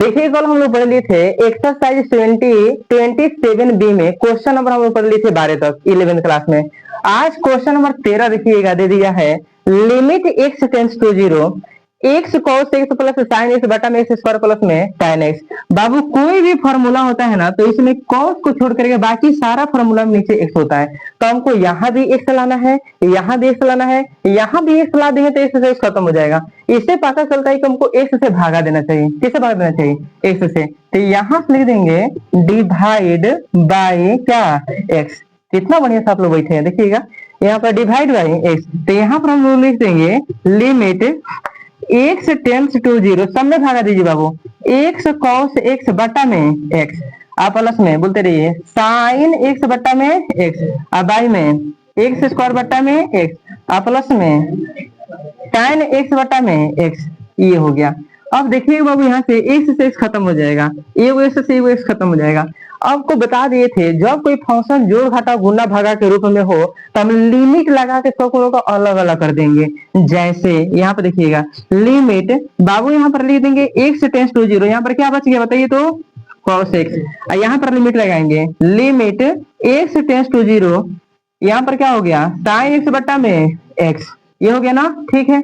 देखिए कल हम लोग पढ़ लिए थे एक्सरसाइज 27B में क्वेश्चन नंबर हम लोग पढ़ लिए थे 12 तक 11th क्लास में। आज क्वेश्चन नंबर 13 देखिएगा, दे दिया है limit x tends to 0 x cos x plus sine x बटा में एक्स स्क्वायर प्लस में tan x। बाबू कोई भी फॉर्मूला होता है ना तो इसमें cos को छोड़ करके बाकी सारा फॉर्मूला में नीचे x होता है, तो हमको यहाँ भी x लाना है, यहाँ भी x लाना है, यहाँ भी x ला देंगे तो x से x खत्म हो जाएगा। इससे पता चलता है कि हमको x से भागा देना चाहिए। किससे भागा देना चाहिए? x से। तो यहाँ से लिख देंगे डिवाइड बाय क्या x। कितना बढ़िया से आप लोग बैठे हैं, देखिएगा यहाँ पर डिवाइड बाय x, तो यहाँ पर हम लोग लिख देंगे लिमिट x टेंस टू 0, सब में भागा दीजिए बाबू, x cos x बटा में x, आप प्लस में बोलते रहिए साइन x बटा में x, और बाई में x स्क्वायर बटा में x, और प्लस में tan x बटा में x। ये हो गया। अब देखिए बाबू यहाँ से x से x खत्म हो जाएगा, एगो x से एगो x खत्म हो जाएगा। आपको बता दिए थे जब कोई फंक्शन जोड़ घटा गुना भागा के रूप में हो तो हम लिमिट लगा के सब को अलग अलग कर देंगे। जैसे यहाँ पर देखिएगा लिमिट बाबू यहाँ पर लिख देंगे x टेंस टू 0, यहाँ पर क्या बच गया बताइए तो cos x, और यहाँ पर लिमिट लगाएंगे लिमिट x टेंस टू 0, यहाँ पर क्या हो गया साइन x बटा में x। ये हो गया ना, ठीक है,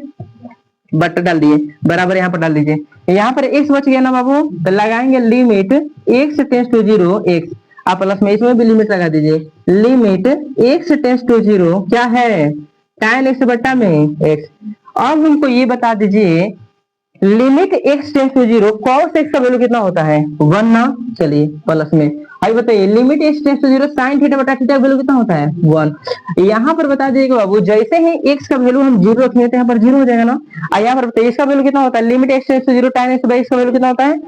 बट डाल दिए बराबर, यहाँ पर डाल दीजिए, यहाँ पर x बच गया ना बाबू, तो लगाएंगे limit x tends to 0 x, आप प्लस में इसमें भी लिमिट लगा दीजिए लिमिट x टेंस टू 0 क्या है tan x बटा में x। अब हमको ये बता दीजिए limit x tends to 0 cos x का वैल्यू कितना होता है 1 ना, चलिए प्लस में। आइए बताइए limit x tends to 0 sin theta बटा थीटा का वैल्यू कितना होता है 1। यहाँ पर बता दीजिएगा बाबू जैसे ही x का वैल्यू हम 0 रखेंगे तो यहाँ पर 0 हो जाएगा ना। यहाँ पर बताइए इसका वैल्यू कितना होता है limit x tends to 0 tan x by x का वैल्यू कितना होता है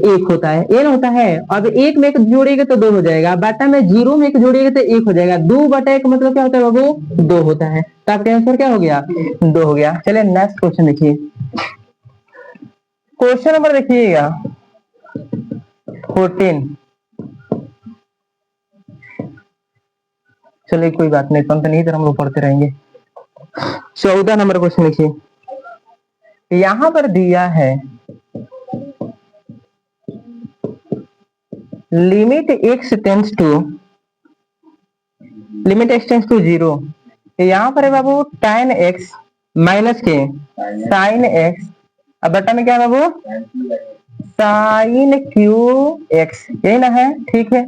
1 होता है, ये होता है। अब 1 में 1 जोड़ेगा तो 2 हो जाएगा, बटा में 0 में 1 जोड़ेगा तो 1 हो जाएगा, 2 बटा 1 मतलब क्या होता है बाबू 2 होता है, तो आपका आंसर क्या हो गया 2 हो गया। चलिए नेक्स्ट क्वेश्चन देखिए, क्वेश्चन नंबर देखिएगा 14। चलिए कोई बात नहीं, कंपनी इधर हम लोग पढ़ते रहेंगे। 14 नंबर क्वेश्चन लिखिए, यहां पर दिया है लिमिट x टेंस टू 0, यहाँ पर है बाबू tan x माइनस के sin x, अब बटा में क्या है बाबू साइन क्यू एक्स, यही ना है, ठीक है।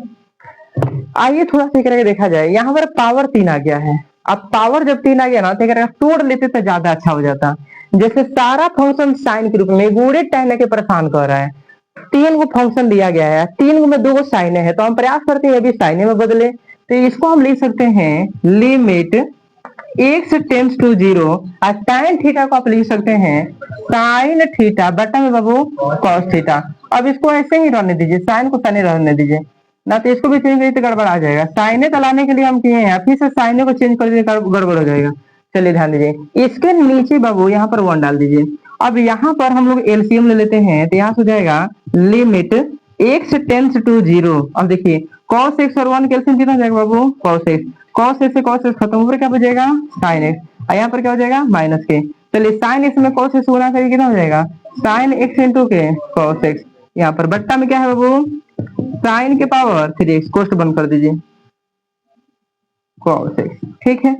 आइए थोड़ा सा करके देखा जाए, यहाँ पर पावर 3 आ गया है। अब पावर जब 3 आ गया ना तो तोड़ लेते तो ज्यादा अच्छा हो जाता। जैसे सारा फंक्शन साइन के रूप में बूढ़े टाइम के परेशान कर रहा है, 3 गो फंक्शन दिया गया है, 3 गो में 2 गो साइन है, तो हम प्रयास करते हैं अभी साइन में बदले। तो इसको हम लिख सकते हैं लिमिट x टेंस टू 0 और tan थीटा को आप लिख सकते हैं साइन थीटा बटा में बाबू cos थीटा। अब इसको ऐसे ही रहने दीजिए, साइन को साइन रहने दीजिए ना, तो इसको भी चेंज करिए तो गड़बड़ आ जाएगा। साइने तो लाने के लिए हम किए हैं, फिर से साइने को चेंज कर दिए गड़बड़ हो जाएगा। चलिए ध्यान दीजिए, इसके नीचे बाबू यहाँ पर 1 डाल दीजिए। अब यहाँ पर हम लोग एलसीएम ले लेते हैं, तो यहाँ से हो जाएगा लिमिट x टेंस टू 0। अब देखिए cos x और 1 कैल्सियम कितना हो जाएगा बाबू cos x, cos x से cos x खत्म, ऊपर क्या बचेगा sin x, और यहाँ पर क्या हो जाएगा माइनस के। चलिए sin x में cos x गुना करिए कितना हो जाएगा sin x इंटू के cos x, यहाँ पर बट्टा में क्या है बाबू sin के पावर 3x, कोष्ट बंद कर दीजिए cos x, ठीक है।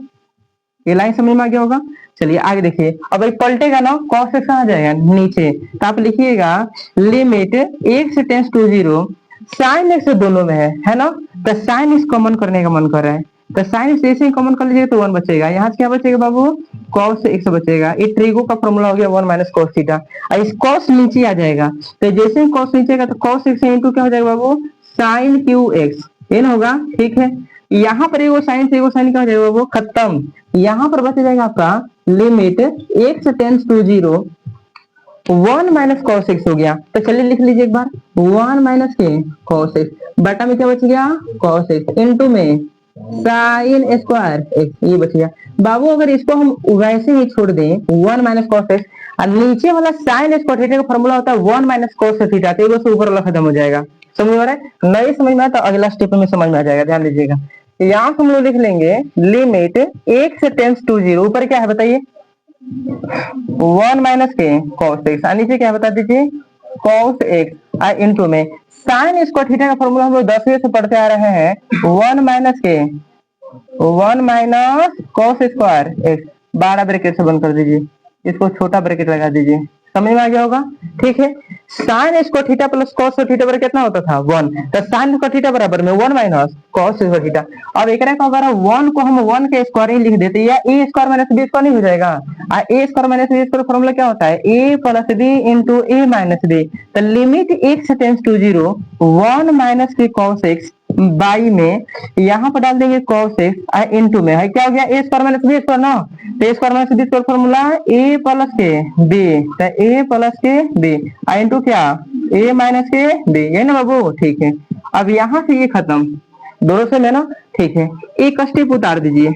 ये लाइन समझ में आ गया होगा। चलिए आगे देखिए, अब ये पलटेगा ना cos x आ जाएगा नीचे, तो आप लिखिएगा limit x tends to 0 sine x दोनों में है ना, तो साइन एक्स कॉमन करने का मन कर रहा है, तो साइन एक्स ऐसे ही कॉमन कर लीजिए तो 1 बचेगा, यहाँ से क्या बचेगा बाबू cos x बचेगा। ये ट्रिगो का फॉर्मूला हो गया 1 माइनस cos थीटा, और इस cos नीचे आ जाएगा, तो जैसे ही cos नीचे आएगा तो cos x इंटू क्या हो जाएगा बाबू साइन क्यू एक्स, ये ना होगा, ठीक है। यहाँ पर एगो साइन से एगो साइन क्या हो जाएगा वो खत्म, यहाँ पर बच जाएगा आपका limit x tends to 0 1 minus cos x हो गया। तो चलिए लिख लीजिए एक बार 1 माइनस के cos x, बटा में क्या बच गया cos x इंटू में साइन स्क्वायर x, ये बच गया बाबू। अगर इसको हम वैसे ही छोड़ दें 1 माइनस cos x, और नीचे वाला साइन स्क्वायर थीटा का फॉर्मूला होता है 1 माइनस cos थीटा, तो ये ऊपर वाला खत्म हो जाएगा। समझ में आ रहा है? नहीं समझ में आया तो अगला स्टेप में समझ में आ जाएगा, ध्यान दीजिएगा। यहाँ से हम लोग लिख लेंगे लिमिट x टेंस टू 0, ऊपर क्या है बताइए 1 माइनस के cos x, नीचे क्या है बता दीजिए cos x, इंटू में साइन स्क्वायर थीटा का फॉर्मूला हम लोग 10वीं से पढ़ते आ रहे हैं, 1 - कॉस स्क्वायर एक्स, 12 ब्रैकेट से बंद कर दीजिए, इसको छोटा ब्रैकेट लगा दीजिए, समझ में आ गया होगा। ठीक है, sign square theta plus cos theta बराबर कितना होता था 1, तो साइन स्क्वायर थीटा बराबर में 1 - कॉस स्क्वायर थीटा। अब एक का अगर 1 को हम 1 के स्क्वायर ही लिख देते या a square minus b square नहीं हो जाएगा। A square minus b square formula क्या होता है, a plus b into a minus b. तो लिमिट एक्स टेंस टू 0 1 - की कॉस एक्स बाई में यहाँ पर डाल देंगे cos x इंटू में है क्या हो गया a square minus b square ना, तो a square minus b square formula a plus के बी, तो ए प्लस के बी इंटू क्या ए माइनस के बी, ये ना बाबू। ठीक है, अब यहाँ से ये खत्म दोनों से लेना। ठीक है, एक स्टेप उतार दीजिए,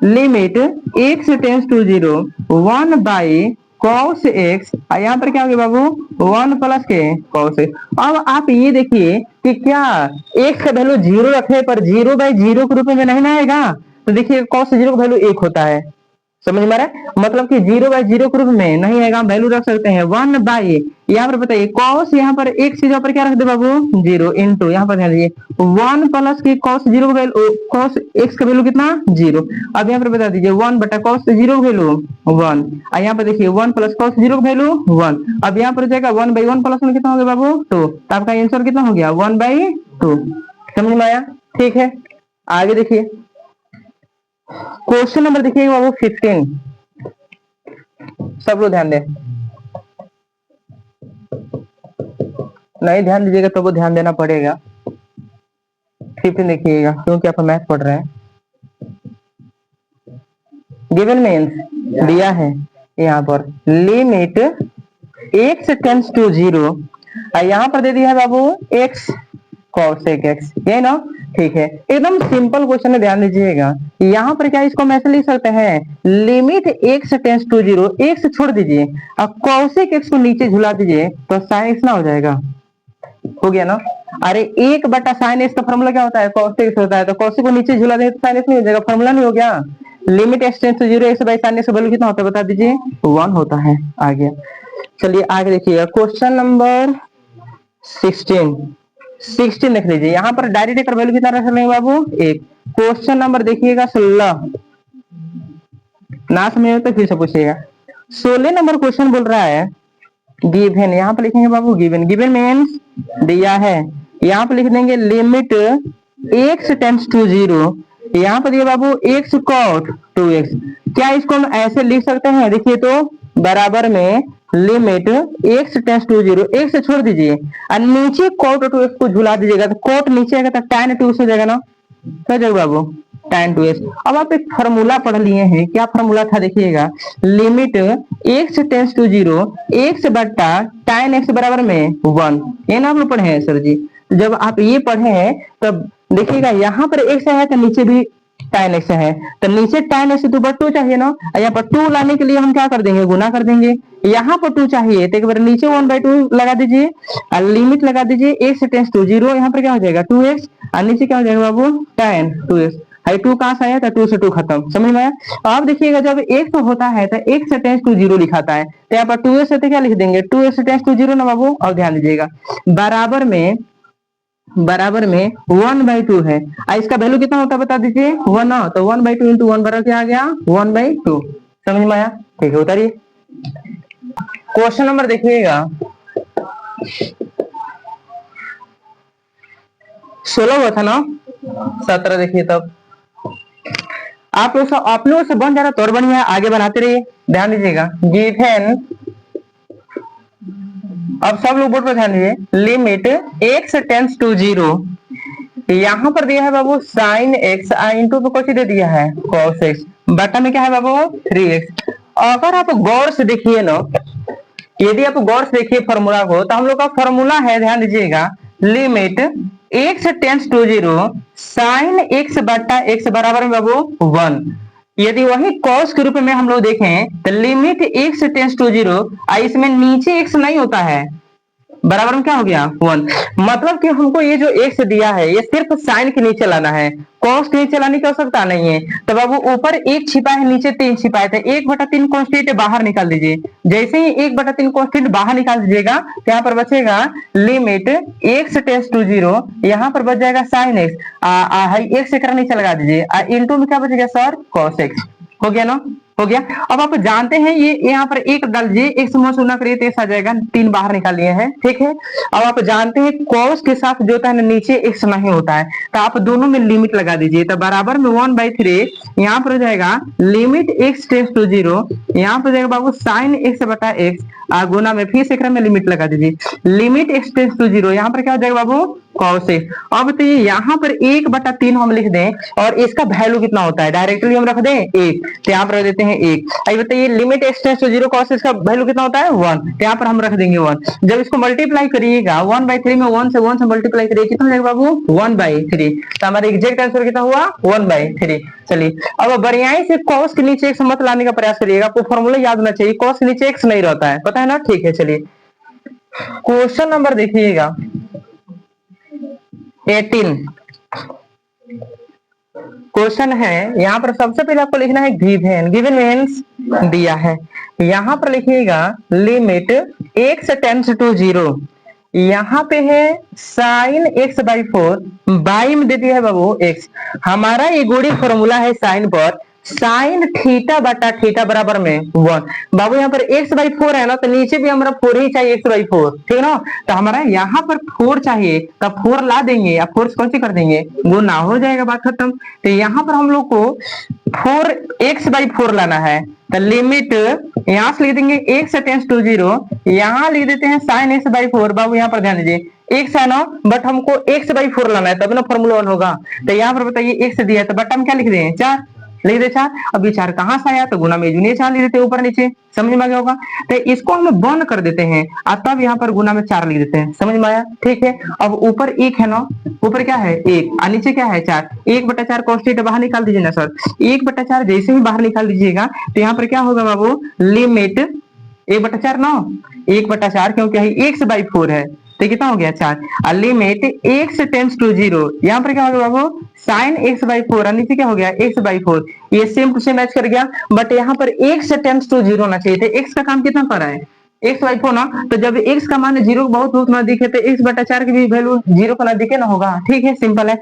limit x tends to 0 1 - cos x, यहाँ पर क्या हो गया बाबू 1 प्लस के कॉस एक्स। अब आप ये देखिए कि क्या एक्स का वैल्यू 0 रखे पर 0/0 के रूप में नहीं ना आएगा, तो देखिए कॉस 0 का वैल्यू 1 होता है, समझ में आ रहा है, मतलब कि 0/0 के रूप में नहीं आएगा, हम वैल्यू रख सकते हैं 1 यहाँ पर बताइए कॉस, यहाँ पर एक चीज पर क्या रख दे बाबू 0 इंटू, यहाँ पर ध्यान दीजिए 1 प्लस की कॉस 0 का वैल्यू, कॉस एक्स का वैल्यू कितना 0। अब यहाँ पर बता दीजिए 1 बटा कॉस 0 का वैल्यू 1, और यहाँ पर देखिए 1 प्लस कॉस 0 का वैल्यू 1। अब यहाँ पर जाएगा 1/1 प्लस 1 कितना हो गया बाबू 2, तो आपका आंसर कितना हो गया 1/2, समझ में आया। ठीक है, आगे देखिए क्वेश्चन नंबर देखिए बाबू 15, सब लोग ध्यान दें, नहीं ध्यान दीजिएगा तो वो ध्यान देना पड़ेगा। 15 देखिएगा क्योंकि आप मैथ पढ़ रहे हैं। गिवन मीन्स दिया है यहाँ पर लिमिट x टेंस टू 0, यहाँ पर दे दिया है बाबू x cos x, ये ना। ठीक है, एकदम सिंपल क्वेश्चन है, ध्यान दीजिएगा। यहाँ पर क्या इसको हम ऐसे लिख सकते हैं, limit x tends to 0, x छोड़ दीजिए और cosec x को नीचे झुला दीजिए तो sin x ना हो जाएगा, हो गया ना। अरे 1 बटा साइन एक्स का फॉर्मूला क्या होता है cos x होता है, तो cos को नीचे झुला देंगे तो sin x नहीं हो जाएगा, फॉर्मूला नहीं हो गया। Limit x tends to 0 x by sin x value कितना होता है बता दीजिए 1 होता है। आ गया, चलिए आगे देखिएगा क्वेश्चन नंबर 16 लिख लीजिए, यहाँ पर डायरेक्ट एक वैल्यू कितना रख लेंगे बाबू 1। क्वेश्चन नंबर देखिएगा 16, ना समझे तो फिर से पूछिएगा। 16 नंबर क्वेश्चन बोल रहा है गिवन, यहाँ पर लिखेंगे बाबू गिवन, गिवन मीन्स दिया है, यहाँ पर लिख देंगे लिमिट x टेंस टू 0, यहाँ पर दिया बाबू x cot 2x। क्या इसको हम ऐसे लिख सकते हैं, देखिए तो बराबर में limit x tends to 0, x से छोड़ दीजिए और नीचे cot 2x को झुला दीजिएगा, तो cot नीचे आएगा तो tan 2x हो जाएगा ना, क्या जाएगा बाबू tan 2x। अब आप एक फॉर्मूला पढ़ लिए हैं, क्या फॉर्मूला था देखिएगा, limit x tends to 0 x बटा tan x बराबर में 1, ये ना आप लोग पढ़े हैं सर जी। जब आप ये पढ़े हैं तब देखिएगा यहाँ पर x है तो नीचे भी tan x है, तो नीचे tan x तो ऊपर 2 चाहिए ना, यहाँ पर 2 लाने के लिए हम क्या कर देंगे गुना कर देंगे, यहाँ पर 2 चाहिए तो एक बार नीचे 1/2 लगा दीजिए और लिमिट लगा दीजिए x टेंस टू 0, यहाँ पर क्या हो जाएगा 2x और नीचे क्या हो जाएगा बाबू tan 2x, 2 कहां से आया था 2 से 2 खत्म, समझ में आया। अब देखिएगा जब x होता है तो x टेंस टू 0 लिखाता है, तो यहाँ पर 2x है तो क्या लिख देंगे 2x टेंस टू 0 ना बाबू। और ध्यान दीजिएगा बराबर में 1/2 है, इसका वैल्यू कितना होता है बता दीजिए 1 ना, तो 1/2 इंटू 1 बराबर क्या आ गया 1/2, समझ में आया। ठीक है, उतारिए क्वेश्चन नंबर देखिएगा 16 हुआ था ना, 17 देखिए तब आप लोग से बन जा रहा तो और बढ़िया, आगे बनाते रहिए, ध्यान दीजिएगा। गिवन, अब सब लोग बोर्ड पर ध्यान दीजिए, लिमिट x टेंस टू 0, यहाँ पर दिया है बाबू साइन x इंटू पे कुछ दे दिया है cos x, बटा में क्या है बाबू 3x। अगर आप गौर से देखिए ना, यदि आप गौर से देखिए फॉर्मूला को, तो हम लोग का फॉर्मूला है, ध्यान दीजिएगा, limit x tends to 0 sine x बटा x बराबर में बाबू 1। यदि वही cos के रूप में हम लोग देखें तो लिमिट x टेंस टू 0, इसमें नीचे x नहीं होता है, बराबर में क्या हो गया 1। मतलब कि हमको ये जो x दिया है ये सिर्फ साइन के नीचे लाना है, कॉस के नीचे लाने की आवश्यकता नहीं है। तो बाबू ऊपर एक छिपा है नीचे 3 छिपा है, तो 1/3 कॉन्स्टेंट बाहर निकाल दीजिए। जैसे ही 1/3 कॉन्स्टेंट बाहर निकाल दीजिएगा तो यहाँ पर बचेगा लिमिट x टेंड्स टू 0, यहाँ पर बच जाएगा साइन एक्स, एक्स से नीचे लगा दीजिए, इंटू में क्या बचेगा सर कॉस एक्स। हो गया ना, हो गया। अब आप जानते हैं ये यहाँ पर एक डाल दीजिए, एक समूह से गुना करिए तो एक्स आ जाएगा, 3 बाहर निकाल लिए हैं, ठीक है। अब आप जानते हैं कॉस के साथ जो होता है ना नीचे एक्स नहीं होता है, तो आप दोनों में लिमिट लगा दीजिए, तो बराबर में 1/3 यहाँ पर हो जाएगा लिमिट एक्स टेंड्स टू 0, यहाँ पर जाएगा बाबू साइन एक्स बटा एक्स, गुना में फिर से में लिमिट लगा दीजिए, लिमिट एक्स टेंड्स टू 0, यहाँ पर क्या हो जाएगा बाबू कॉस एक्स। अब तो ये यहाँ पर 1/3 हम लिख दें और इसका वैल्यू कितना होता है डायरेक्टली हम रख दें 1, तो यहाँ पर रख देते हैं 1। अब बताइए limit x tends to 0 cos इसका वैल्यू कितना होता है 1, तो यहाँ पर हम रख देंगे 1। जब इसको मल्टीप्लाई करिएगा 1/3 में 1 से मल्टीप्लाई करिए कितना हो जाएगा बाबू 1/3, तो हमारा एग्जैक्ट आंसर कितना हुआ 1/3। चलिए अब बढ़ियाई से कॉस के नीचे एक्स मत लाने का प्रयास करिएगा, आपको फॉर्मूला याद होना चाहिए, कॉस के नीचे एक्स नहीं रहता है, पता है ना, ठीक है। चलिए क्वेश्चन नंबर देखिएगा 18। क्वेश्चन है यहाँ पर सबसे पहले आपको लिखना है गिवन, गिवन मीन्स दिया है, यहाँ पर लिखिएगा लिमिट x टेंड्स टू 0, यहाँ पे है साइन x/4, बाई में दे दिया है बाबू x, हमारा ये गोड़ी फॉर्मूला है साइन पर, साइन थीटा बटा थीटा बराबर में 1। बाबू यहाँ पर x/4 है ना, तो नीचे भी हमारा 4 ही चाहिए x/4, ठीक है ना, तो हमारा यहाँ पर 4 चाहिए, तो 4 ला देंगे या 4 कौन सी कर देंगे गुना, हो जाएगा बात खत्म। तो यहाँ पर हम लोग को 4x/4 लाना है, तो लिमिट यहाँ से लिख देंगे x टेंड्स टू 0, यहाँ लिख देते हैं साइन x/4। बाबू यहाँ पर ध्यान दीजिए x है ना, बट हमको x/4 लाना है तब ना फॉर्मूला 1 होगा, तो यहाँ पर बताइए x दिया है तो बटा में क्या लिख दें 4, लिख दे 4। अब ये 4 कहां से आया, तो गुना में जूनियर 4 लिख देते हैं ऊपर नीचे, समझ में आ गया होगा। तो इसको हम बंद कर देते हैं और तब यहाँ पर गुना में 4 लिख देते हैं, समझ में आया, ठीक है। अब ऊपर 1 है ना, ऊपर क्या है 1 और नीचे क्या है 4, 1/4 कॉन्स्टेंट बाहर निकाल दीजिए ना सर, 1/4 जैसे ही बाहर निकाल दीजिएगा तो यहाँ पर क्या होगा बाबू लिमिट 1/4 ना, 1/4 क्योंकि x/4 है, तो कितना हो गया 4, लिमिट x टेंड्स टू 0, यहाँ पर क्या हो गया बाबू साइन x/4 नीचे क्या हो गया x/4, ये सेम टू सेम मैच कर गया, बट यहाँ पर x टेंड्स टू 0 होना चाहिए, तो x का काम कितना कर रहा है x/4 ना, तो जब x का मान 0 बहुत बहुत नजदीक है तो x/4 की भी वैल्यू 0 का नजदीक है ना होगा, ठीक है, सिंपल है,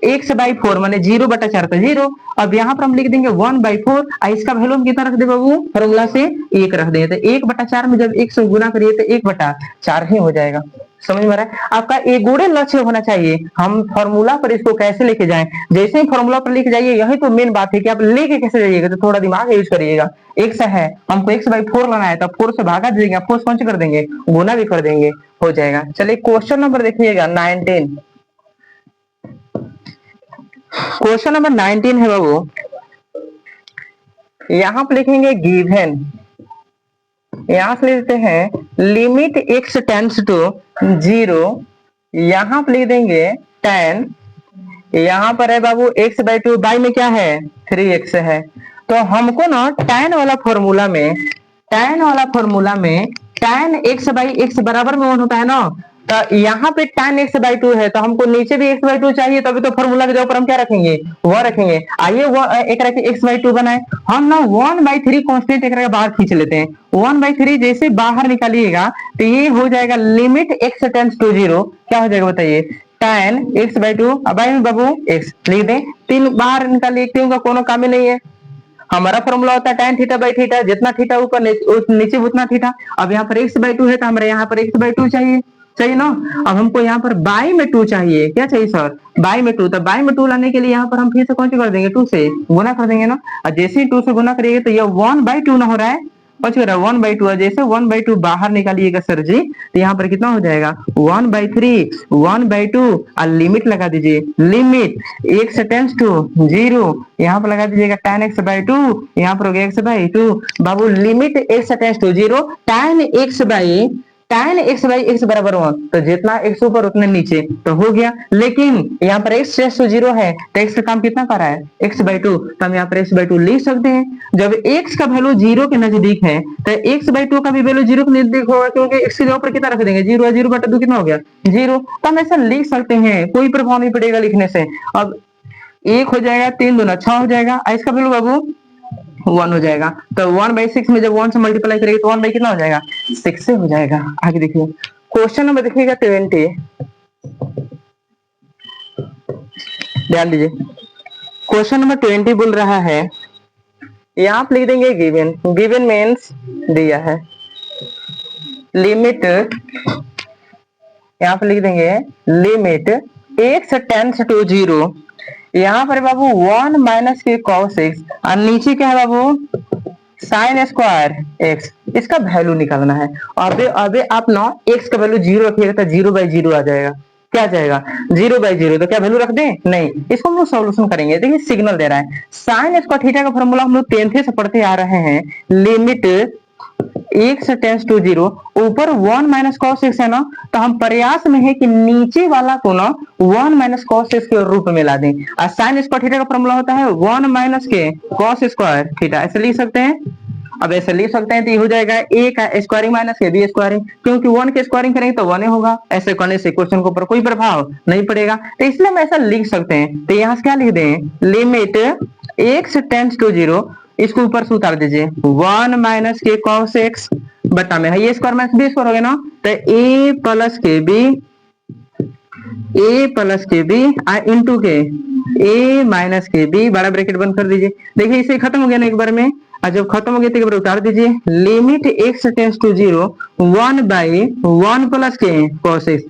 x/4 माने 0/4 तो 0। अब यहाँ पर हम लिख देंगे 1/4 और इसका वैल्यू हम कितना रख दे बाबू फॉर्मूला से 1 रख देंगे, तो 1/4 में जब 1 से गुना करिए तो 1/4 ही हो जाएगा, समझ में आ रहा है। आपका एक गुणे लक्ष्य होना चाहिए, हम फॉर्मूला पर इसको कैसे लेके जाएं, जैसे ही फॉर्मूला पर लेके जाइए यही तो मेन बात है कि आप लेके कैसे जाइएगा, तो थोड़ा दिमाग यूज करिएगा। x है हमको x/4 लाना है, तो 4 से भागा दीजिएगा, 4 कौन से कर देंगे गुना भी कर देंगे, हो जाएगा। चलिए क्वेश्चन नंबर देखिएगा 19। क्वेश्चन नंबर 19 है बाबू, यहाँ पे लिखेंगे गिवन, यहाँ से लेते हैं लिमिट x टेंड्स टू 0, यहाँ पे लिख देंगे tan, यहाँ पर है बाबू x/2, बाई में क्या है 3x है, तो हमको ना tan वाला फॉर्मूला में tan x/x बराबर में 1 होता है ना, तो यहाँ पे tan x/2 है, तो हमको नीचे भी x/2 चाहिए, तभी तो फॉर्मूला के ऊपर हम क्या रखेंगे वह रखेंगे। आइए एक रखे x/2 बनाए, हम ना 1/3 कांस्टेंट एक बाहर खींच लेते हैं, 1/3 जैसे बाहर निकालिएगा तो ये हो जाएगा लिमिट x टेंड्स टू 0, क्या हो जाएगा बताइए tan x/2, अब बाबू x लिख दें, 3 बाहर निकालिए, 3 का कोनो काम ही नहीं है, हमारा फॉर्मूला होता है tan थीटा/थीटा, जितना थीटा ऊपर नीचे उतना थीटा। अब यहाँ पर x/2 है तो हमारे यहाँ पर x/2 चाहिए, चाहिए ना। अब हमको यहाँ पर बाई में 2 चाहिए, क्या चाहिए सर बाई में 2, तो बाई में 2 लाने के लिए यहाँ पर हम फिर से कौन सी कर देंगे 2 से गुना कर देंगे ना, और जैसे ही 2 से गुना करिएगा तो ये 1/2 ना हो रहा है, कौन सी हो रहा है 1/2, जैसे 1/2 बाहर निकालिएगा सर जी, तो यहाँ पर कितना हो जाएगा 1/2 और लिमिट लगा दीजिए, लिमिट x टेंड्स टू 0, यहाँ पर लगा दीजिएगा tan x/2, यहाँ पर हो गया x/2, बाबू limit x tends to 0 tan x/2 tan x by x बराबर 1, तो जितना x ऊपर उतने नीचे तो हो गया। लेकिन यहाँ पर x टेंड्स टू 0 है तो x का काम कितना कर रहा है, x/2, तो हम यहाँ पर x/2 लिख सकते हैं। जब x का वैल्यू 0 के नजदीक है तो x/2 का भी वैल्यू 0 के नजदीक होगा, क्योंकि x के जगह पर कितना रख देंगे, 0 है, 0/2 कितना हो गया, 0। तो हम ऐसा लिख सकते हैं, कोई प्रभाव नहीं पड़ेगा लिखने से। अब 1 हो जाएगा, 3 दूना 6 हो जाएगा, इसका वैल्यू बाबू 1 हो जाएगा। तो 1/6 में जब 1 से मल्टीप्लाई करेंगे तो 1 बाई कितना हो जाएगा, 6 से हो जाएगा। आगे देखिए क्वेश्चन नंबर देखिएगा 20, ध्यान दीजिए। क्वेश्चन नंबर 20 बोल रहा है, यहाँ आप लिख देंगे गिवन, गिवन मीन्स दिया है, लिमिट यहाँ पे लिख देंगे लिमिट x टेंड्स टू 0, यहाँ पर बाबू 1 माइनस के cos x और नीचे क्या है बाबू साइन स्क्वायर x, इसका वैल्यू निकालना है। अबे आप ना x का वैल्यू 0 रखिएगा तो 0/0 आ जाएगा, क्या जाएगा 0/0, तो क्या वैल्यू रख दें, नहीं, इसको हम लोग सॉल्यूशन करेंगे। देखिए सिग्नल दे रहा है, साइन स्क्वायर थीटा का फॉर्मूला हम लोग 10th से पढ़ते आ रहे हैं, लिमिट x टेंड्स टू 0, ऊपर 1 माइनस cos x है ना, तो हम प्रयास में है कि नीचे वाला को ना 1 माइनस cos x के रूप में ला दें। और साइन स्क्वायर थीटा का फॉर्मूला होता है 1 माइनस के cos स्क्वायर थीटा, ऐसे लिख सकते हैं। अब ऐसे लिख सकते हैं तो ये हो जाएगा a का स्क्वायरिंग माइनस के बी स्क्वायरिंग, क्योंकि 1 के स्क्वायरिंग करेंगे तो 1 होगा। ऐसे करने से क्वेश्चन के ऊपर कोई प्रभाव नहीं पड़ेगा, तो इसलिए हम ऐसा लिख सकते हैं। तो यहाँ से क्या लिख दें, लिमिट x टेंड्स टू 0, इसको ऊपर से उतार दीजिए, 1 माइनस के cos x बटा में है ये स्क्वायर माइनस बी स्क्वायर हो गया ना, तो a प्लस के बी इंटू के a माइनस के बी, बड़ा ब्रैकेट बंद कर दीजिए। देखिए इसे खत्म हो गया ना एक बार में, और जब खत्म हो गया तो एक बार उतार दीजिए, limit x tends to 0, 1/1 plus के cos x।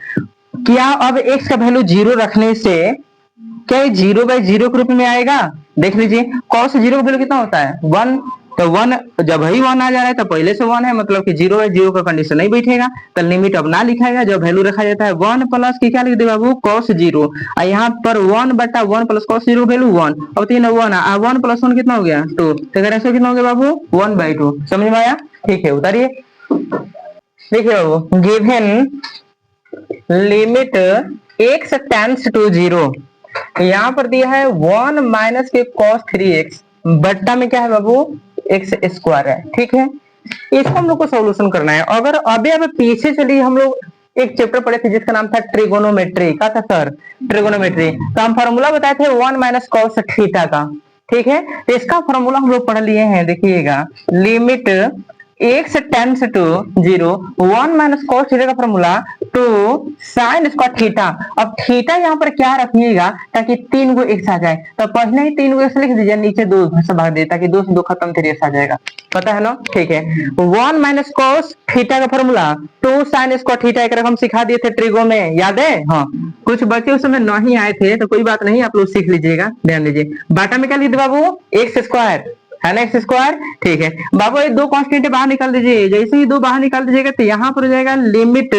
क्या अब x का वैल्यू 0 रखने से क्या ये 0/0 के रूप में आएगा, देख लीजिए cos 0 का वैल्यू कितना होता है 1, तो 1 जब ही 1 आ जा रहा है तो पहले से 1 है, मतलब कि 0/0 का कंडीशन नहीं बैठेगा, तो लिमिट अब ना लिखाएगा। जब वैल्यू रखा जाता है 1 प्लस की क्या लिख दे बाबू cos 0, और यहाँ पर 1/1 प्लस cos 0 वैल्यू 1, अब 3 1 1 प्लस 1 कितना हो गया 2, तो अगर ऐसे कितना हो गया बाबू 1/2, समझ में आया, ठीक है उतारिए। देखिए बाबू given limit x tends to 0, यहाँ पर दिया है 1 माइनस के cos 3x बट्टा में क्या है बाबू x स्क्वायर है, ठीक है। इसको हम लोग को सॉल्यूशन करना है। अगर अभी पीछे चलिए, हम लोग एक चैप्टर पढ़े थे जिसका नाम था ट्रिगोनोमेट्री, क्या था सर, ट्रिगोनोमेट्री, तो हम फॉर्मूला बताए थे 1 माइनस cos थीटा का, ठीक है। तो इसका फॉर्मूला हम लोग पढ़ लिए हैं, देखिएगा limit x tends to 0, 1 minus cos theta का formula two sine square theta. अब थीटा यहाँ पर क्या रखिएगा ताकि 3 गो x आ जाए, तो पहले ही 3 गो x लिख दीजिए, नीचे 2 से भाग दे ताकि 2 से 2 खत्म 3x आ जाएगा, पता है ना, ठीक है। 1 माइनस cos थीटा का formula two sine square theta, एक हम सिखा दिए थे ट्रिगो में, याद है, हाँ कुछ बच्चे उस समय नहीं आए थे तो कोई बात नहीं, आप लोग सीख लीजिएगा, ध्यान दीजिए। बाटा में क्या लिख दे बाबू x स्क्वायर है ना, एक्स स्क्वायर, ठीक है बाबू। ये 2 कांस्टेंट बाहर निकाल दीजिए, जैसे ही 2 बाहर निकाल दीजिएगा तो यहाँ पर हो जाएगा लिमिट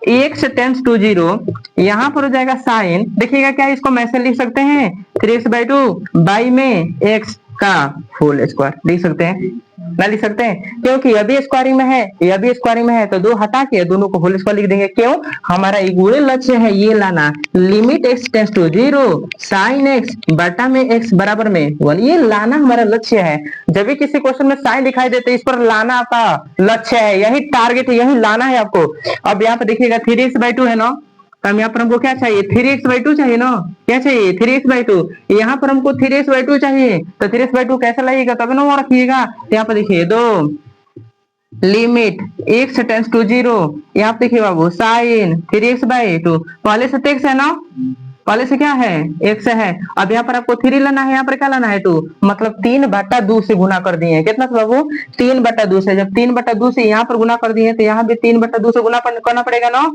x टेंड्स टू 0, यहाँ पर हो जाएगा साइन, देखिएगा क्या इसको मैं ऐसे लिख सकते हैं 3x/2 बाई में x का होल स्क्वायर लिख सकते हैं, ना लिख सकते हैं, क्योंकि अभी स्क्वायरिंग में है, ये अभी स्क्वायरिंग में है, तो 2 हटा के दोनों को होल स्क्वायर लिख देंगे। क्यों, हमारा एक गुणे लक्ष्य है ये लाना, limit x tends to 0 sine x बटा में x बराबर में 1, ये लाना हमारा लक्ष्य है। जब भी किसी क्वेश्चन में साइन दिखाई देते इस पर लाना आपका लक्ष्य है, यही टारगेट है, यही लाना है आपको। अब यहाँ पे देखिएगा 3x/2 है ना, तो यहाँ पर हमको क्या चाहिए 3x/2 चाहिए ना, क्या चाहिए 3x/2, यहाँ पर हमको 3x/2 चाहिए, तो 3x/2 कैसे लगेगा तब ना वो रखिएगा। यहाँ पर देखिए 2 लिमिट x टेंड्स टू 0, यहाँ पे देखिए बाबू साइन 3x/2, पहले से x है ना, पहले से क्या है x है, अब यहाँ पर आपको 3 लाना है, यहाँ पर क्या लाना है 2, मतलब 3/2 से गुना कर दिए, कितना था बाबू 3/2 से, जब 3/2 से यहाँ पर गुना कर दिए तो यहाँ भी 3/2 से गुना करना पड़ेगा ना,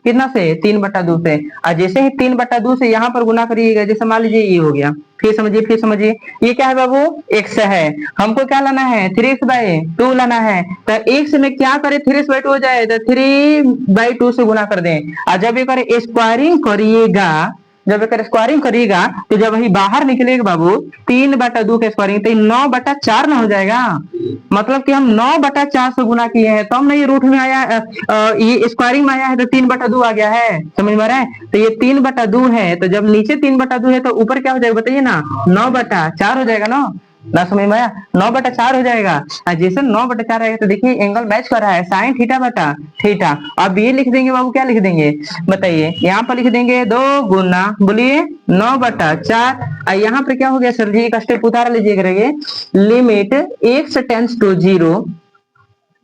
कितना से 3/2 से, और जैसे ही 3/2 से यहाँ पर गुना करिएगा, जैसे मान लीजिए ये हो गया, फिर समझिए ये क्या है बाबू x है, हमको क्या लाना है 3x/2 लाना है, तो x में क्या करे 3x/2 हो जाए तो 3/2 से गुना कर दें, और जब ये करे स्क्वायरिंग करिएगा जब एक स्क्वायरिंग करिएगा तो जब वही बाहर निकलेगा बाबू 3/2 के स्क्वायरिंग तो 9/4 ना हो जाएगा। मतलब कि हम 9/4 से गुना किए हैं तो हम नहीं रूट में आया, ये स्क्वायरिंग में आया है तो 3/2 आ गया है, समझ में आ रहा है। तो ये 3/2 है, तो जब नीचे 3/2 है तो ऊपर क्या हो जाएगा बताइए ना, 9/4 हो जाएगा ना समझ में आया, 9/4 हो जाएगा। और जैसे 9/4 आएगा तो देखिए एंगल मैच कर रहा है साइन थीटा बटा थीटा। अब ये लिख देंगे बाबू, क्या लिख देंगे बताइए, यहाँ पर लिख देंगे 2 गुना बोलिए 9/4। और यहाँ पर क्या हो गया सर जी, एक स्टेप उतार लीजिए करेंगे, लिमिट x टेंड्स टू 0,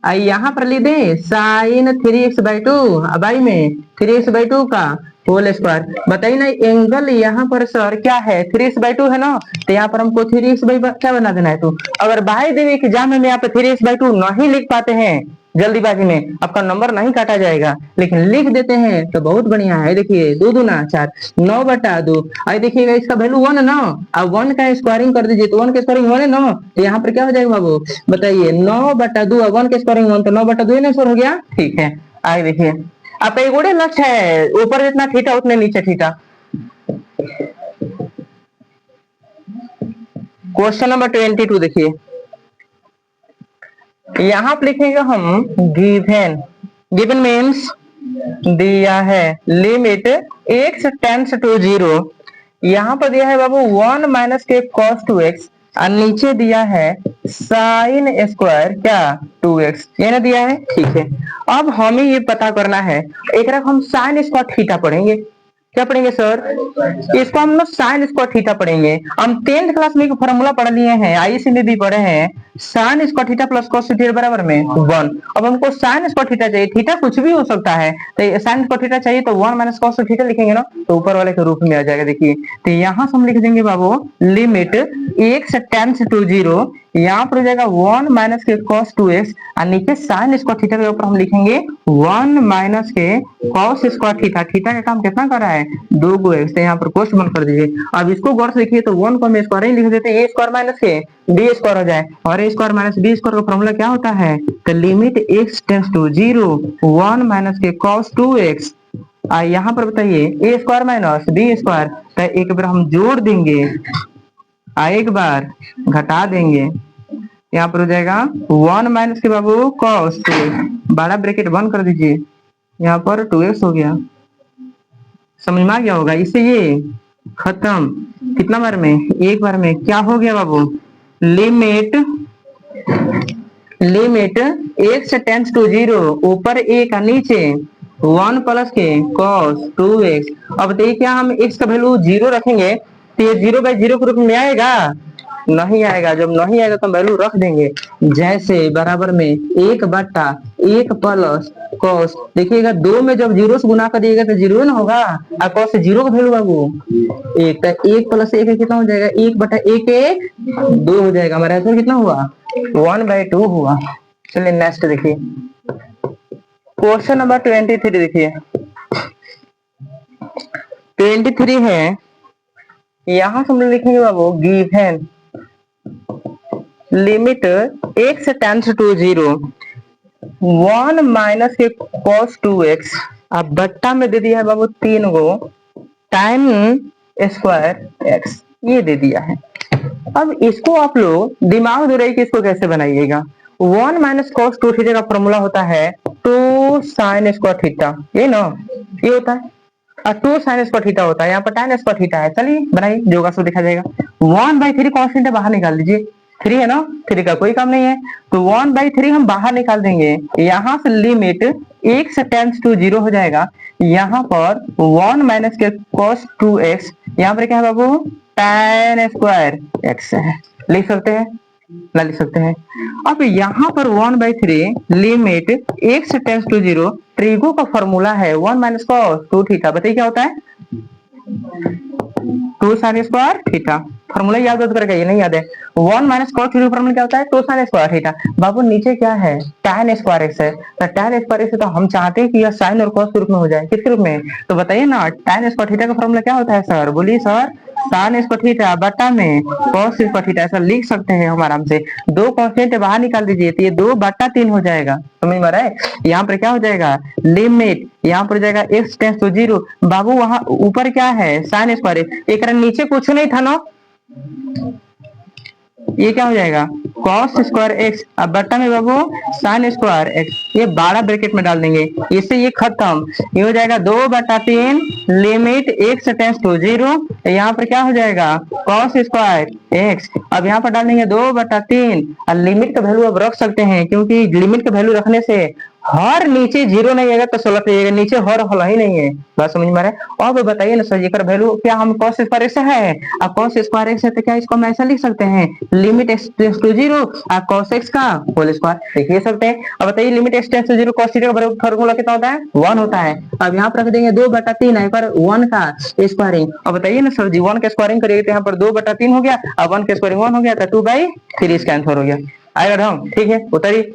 यहाँ पर लिख दे साइन 3x/2, बाई में 3x/2 का होल स्क्वायर। बताइए ना एंगल यहाँ पर सर क्या है, 3x/2 है ना, तो यहाँ पर हमको 3x क्या बना देना है। तो अगर बाई दिन एग्जाम में आप 3x/2 नहीं लिख पाते हैं जल्दीबाजी में, आपका नंबर नहीं काटा जाएगा, लेकिन लिख देते हैं तो बहुत बढ़िया है। देखिए 2 दूना 4, 9/2। अब देखिएगा इसका वैल्यू 1 है ना, अब 1 का स्क्वायरिंग कर दीजिए तो 1 के स्क्वायरिंग 1 है ना, तो यहाँ पर क्या हो जाएगा बाबू बताइए 9/2, 1 के स्क्वायरिंग 1 तो 9/2 ना सर हो गया, ठीक है। आगे देखिए अब एक बड़े लक्ष्य है, ऊपर जितना थीटा उतने नीचे थीटा। क्वेश्चन नंबर 22 देखिए, यहाँ पर लिखेंगे हम गिवन, गिवन मीन्स दिया है लिमिट x टेंड्स टू 0, यहाँ पर दिया है बाबू 1 - के cos 2x और नीचे दिया है साइन स्क्वायर क्या 2x, ये ना दिया है, ठीक है। अब हमें ये पता करना है, एक रख हम साइन स्क्वायर थीटा पढ़ेंगे, क्या पढ़ेंगे सर, इसको हम लोग साइन स्क्वायर थीटा पढ़ेंगे। हम 10th क्लास में एक फॉर्मूला पढ़ लिए हैं, आईसी में भी पढ़े हैं, sign square theta plus cos theta बराबर में 1। अब हमको साइन स्क्वायर थीटा चाहिए, थीटा कुछ भी हो सकता है, तो साइन स्क्वायर थीटा चाहिए तो 1 - cos थीटा लिखेंगे ना, तो ऊपर वाले के रूप में आ जाएगा। देखिए तो यहाँ से हम लिख देंगे बाबू लिमिट x टेंड्स टू 0, यहाँ पर हो जाएगा 1 - के cos 2x और नीचे साइन स्क्वायर थीटा के ऊपर हम लिखेंगे 1 - के cos स्क्वायर थीटा। थीटा का काम कितना कर रहा है 2 को x, तो यहाँ पर कोष्ट बंद कर दीजिए। अब इसको गौर से देखिए तो 1 को हम स्क्वायर ही लिख देते हैं, a स्क्वायर माइनस के b स्क्वायर हो जाए, और a square minus b square का फॉर्मूला क्या होता है, तो लिमिट x टेंड्स टू 0 1 - के cos 2x। यहाँ पर बताइए a square minus b square, तो एक बार हम जोड़ देंगे एक बार घटा देंगे, यहाँ पर हो जाएगा 1 - के बाबू cos 2x, बड़ा ब्रैकेट बंद कर दीजिए, यहाँ पर 2x हो गया, समझ में आ गया होगा। इससे ये खत्म, कितना बार में, एक बार में। क्या हो गया बाबू लिमिट x टेंड्स टू 0, ऊपर एक और नीचे 1 + के cos 2x। अब देखिए क्या हम x का वैल्यू 0 रखेंगे तो ये 0/0 के रूप में आएगा, नहीं आएगा। जब नहीं आएगा तो हम वैल्यू रख देंगे, जैसे बराबर में 1/1 प्लस cos, देखिएगा 2 में जब 0 से गुना करिएगा तो 0 ना होगा, और cos 0 का वैल्यू बाबू 1, तो 1 + 1 कितना हो जाएगा, 1/1 1 2 हो जाएगा। हमारा आंसर कितना हुआ 1/2 हुआ। चलिए नेक्स्ट देखिए, क्वेश्चन नंबर 23 देखिए, 23 है, यहाँ से हम लिखेंगे बाबू given limit x tends to 0 1 - के cos 2x, अब बट्टा में दे दिया है बाबू 3 गो टाइम स्क्वायर x, ये दे दिया है। अब इसको आप लोग दिमाग दे रहे कि इसको कैसे बनाइएगा। 1 - cos 2 थीटा का फॉर्मूला होता है 2 sin स्क्वायर थीटा, ये ना ये होता है, और 2 sin स्क्वायर थीटा होता है, यहाँ पर tan स्क्वायर थीटा है। चलिए बनाइए, जो होगा सो देखा जाएगा। 1/3 cos थीटा बाहर निकाल लीजिए, 3 है ना, 3 का कोई काम नहीं है, तो 1/3 हम बाहर निकाल देंगे, यहाँ से लिमिट x टेंड्स टू 0 हो जाएगा, यहाँ पर 1 - के cos 2x, यहाँ पर क्या है बाबू tan स्क्वायर x है, लिख सकते हैं ना, लिख सकते हैं। अब यहाँ पर 1/3 limit x tends to 0, trigo का फॉर्मूला है 1 - cos 2 थीटा, बताइए क्या होता है 2 sin स्क्वायर थीटा। फॉर्मूला याद करके, ये नहीं याद है, 1 - cos 2 फॉर्मूला क्या होता है 2 sin स्क्वायर थीटा। बाबू नीचे क्या है tan स्क्वायर x है, तो tan स्क्वायर x है, तो हम चाहते हैं कि यह sin और cos के रूप में हो जाए, किसके रूप में, तो बताइए ना tan स्क्वायर थीटा का फॉर्मूला क्या होता है सर, बोलिए सर साइन स्क्वायर थीटा बटा में कॉस स्क्वायर थीटा, ऐसा लिख सकते हैं हम आराम से। दो कांस्टेंट बाहर निकाल दीजिए तो ये 2/3 हो जाएगा, समझ में आ रहा है। यहाँ पर क्या हो जाएगा, लिमिट यहाँ पर जाएगा x टेंस टू 0। बाबू वहां ऊपर क्या है, साइन स्क्वायर, एक नीचे कुछ नहीं था ना, ये क्या हो जाएगा कॉस स्क्वायर एक्स, अब बट्टा में बाबू साइन स्क्वायर एक्स, ये 12 ब्रैकेट में डाल देंगे, इससे ये खत्म। ये हो जाएगा 2/3 लिमिट एक्स टेंस टू 0, यहाँ पर क्या हो जाएगा कॉस स्क्वायर एक्स। अब यहाँ पर डाल देंगे 2/3 और लिमिट का वैल्यू अब रख सकते हैं, क्योंकि लिमिट का वैल्यू रखने से हर नीचे 0 नहीं आएगा तो 16 रहेगा, नीचे हर हल ही नहीं है। बात समझ में आ रहा है। अब बताइए ना सर, इसका वैल्यू क्या हम कॉस स्क्वायर एक्स है, अब कॉस स्क्वायर एक्स है तो क्या इसको हम ऐसा लिख सकते हैं, लिमिट एक्स टेंस टू 0 और कॉस एक्स का होल स्क्वायर लिख सकते हैं। अब बताइए limit x tends to 0 cos theta का फार्मूला कितना होता है, 1 होता है। अब यहाँ पर रख देंगे 2/3 है पर 1 का स्क्वायरिंग। अब बताइए ना सर जी 1 का स्क्वायरिंग करिए तो यहाँ पर 2/3 हो गया, अब 1 का स्क्वायरिंग 1 हो गया तो 2/3 इसका आंसर हो गया। आएगा ढंग, ठीक है उतारिए।